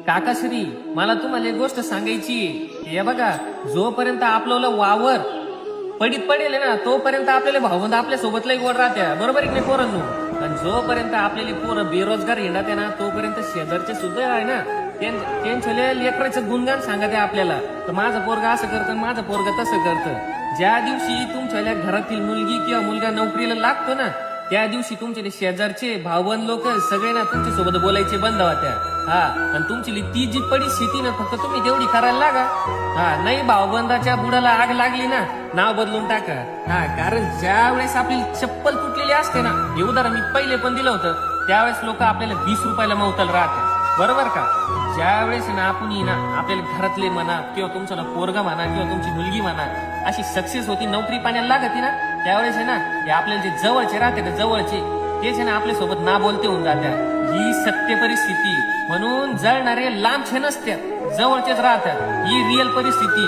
काकाश्री, मला तुम्हाला एक गोष्ट सांगायची. हे बघा, जोपर्यंत आपलं वावर पडीत पडेल ना तोपर्यंत आपल्याला भावंद आपल्या सोबत लई गोड राहत्या, बरोबर आहे की नाही पोरांनो? आणि जोपर्यंत आपल्याला पोरं बेरोजगार हिंडत ना तोपर्यंत शेजारचे सुद्धा आहे ना त्यांच्या लेकराचं गुणगान सांगत आहे आपल्याला. तर माझं पोरगा असं करतं, माझं पोरगा तसं करतं. ज्या दिवशी तुमच्या घरातील मुलगी किंवा मुलगा नोकरीला लागतो ना त्या दिवशी तुमचे शेजारचे भावबंद लोक सगळे ना तुमच्या सोबत बोलायचे बंद होत्या. हा, आणि तुमची ती जी परिस्थिती ना फक्त तुम्ही तेवढी करायला लागा. हा, नाही भावबंदाच्या बुडाला आग लागली ना नाव बदलून टाका. हा, कारण ज्या वेळेस आपली चप्पल तुटलेली असते ना, हे उदाहरण मी पहिले पण दिलं होतं, त्यावेळेस लोक आपल्याला 20 रुपयाला मावताल राहते, बरोबर का? ज्या वेळेस ना आपण ना आपल्याला घरातले म्हणा किंवा तुमचा पोरगा म्हणा किंवा तुमची मुलगी म्हणा अशी सक्सेस होती, नोकरी पाण्याला लागती ना, त्यावेळेस आहे ना हे आपल्याला जे जवळचे राहते ना जवळचे तेच आहे ना आपल्या सोबत ना बोलते होऊन जात्या. ही सत्य परिस्थिती. म्हणून जळणारे लांबचे नसतात, जवळचेच राहतात. ही रिअल परिस्थिती.